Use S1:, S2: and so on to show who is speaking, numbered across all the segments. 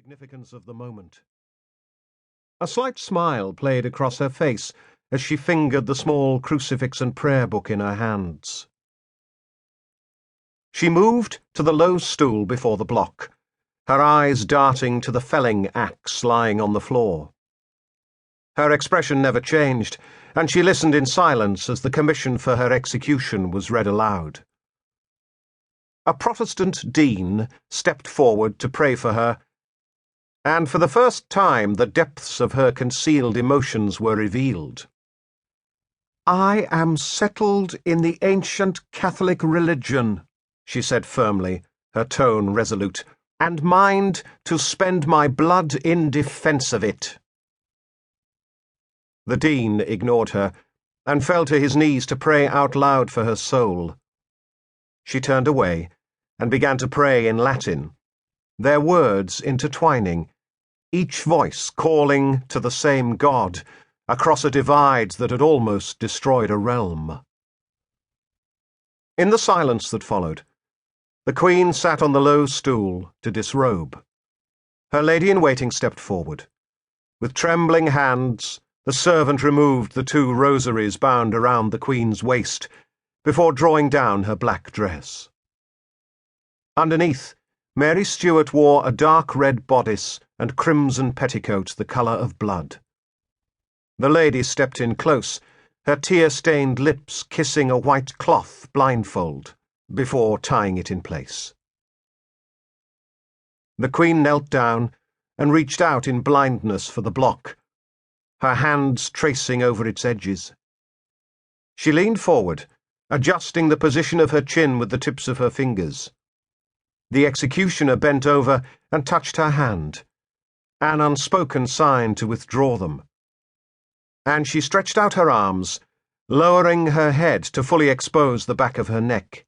S1: significance of the moment. A slight smile played across her face as she fingered the small crucifix and prayer book in her hands. She moved to the low stool before the block, her eyes darting to the felling axe lying on the floor. Her expression never changed, and she listened in silence as the commission for her execution was read aloud. A Protestant dean stepped forward to pray for her, and for the first time the depths of her concealed emotions were revealed. "I am settled in the ancient Catholic religion," she said firmly, her tone resolute, "and mind to spend my blood in defence of it." The dean ignored her, and fell to his knees to pray out loud for her soul. She turned away, and began to pray in Latin, their words intertwining, each voice calling to the same God, across a divide that had almost destroyed a realm. In the silence that followed, the Queen sat on the low stool to disrobe. Her lady-in-waiting stepped forward. With trembling hands, the servant removed the 2 rosaries bound around the Queen's waist, before drawing down her black dress. Underneath, Mary Stuart wore a dark red bodice and crimson petticoat the colour of blood. The lady stepped in close, her tear-stained lips kissing a white cloth blindfold, before tying it in place. The Queen knelt down and reached out in blindness for the block, her hands tracing over its edges. She leaned forward, adjusting the position of her chin with the tips of her fingers. The executioner bent over and touched her hand, an unspoken sign to withdraw them. And she stretched out her arms, lowering her head to fully expose the back of her neck.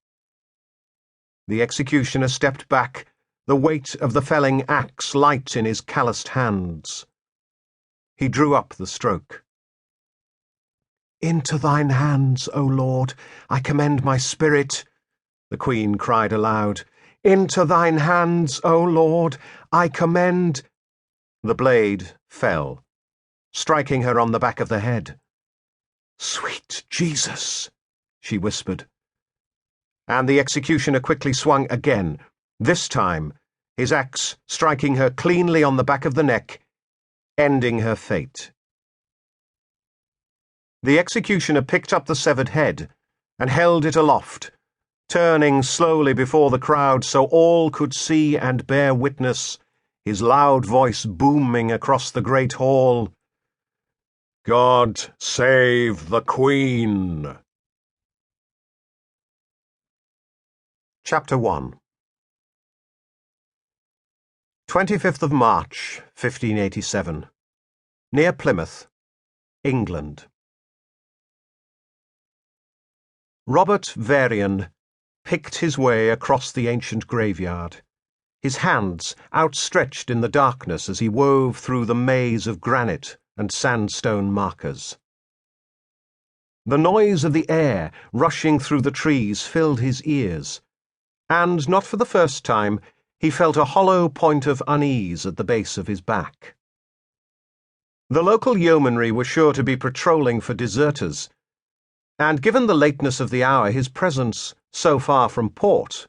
S1: The executioner stepped back, the weight of the felling axe light in his calloused hands. He drew up the stroke. "Into thine hands, O Lord, I commend my spirit," the Queen cried aloud. "Into thine hands, O Lord, I commend—" The blade fell, striking her on the back of the head. "Sweet Jesus," she whispered. And the executioner quickly swung again, this time his axe striking her cleanly on the back of the neck, ending her fate. The executioner picked up the severed head and held it aloft, turning slowly before the crowd so all could see and bear witness, his loud voice booming across the great hall, "God save the Queen!" Chapter 1 25th of March, 1587. Near Plymouth, England. Robert Varian picked his way across the ancient graveyard, his hands outstretched in the darkness as he wove through the maze of granite and sandstone markers. The noise of the air rushing through the trees filled his ears, and not for the first time he felt a hollow point of unease at the base of his back. The local yeomanry were sure to be patrolling for deserters, and given the lateness of the hour, his presence so far from port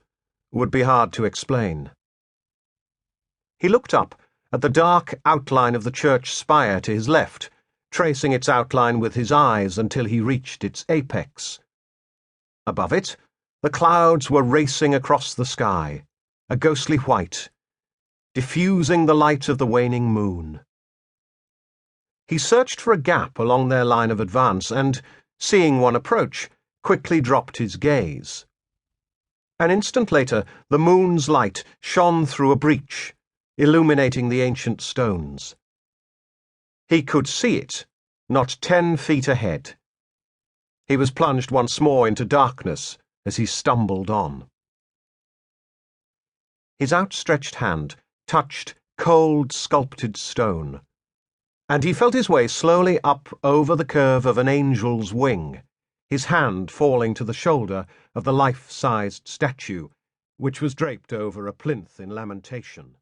S1: would be hard to explain. He looked up at the dark outline of the church spire to his left, tracing its outline with his eyes until he reached its apex. Above it, the clouds were racing across the sky, a ghostly white, diffusing the light of the waning moon. He searched for a gap along their line of advance and, seeing one approach, quickly dropped his gaze. An instant later, the moon's light shone through a breach, illuminating the ancient stones. He could see it, not 10 feet ahead. He was plunged once more into darkness as he stumbled on. His outstretched hand touched cold, sculpted stone, and he felt his way slowly up over the curve of an angel's wing, his hand falling to the shoulder of the life-sized statue, which was draped over a plinth in lamentation.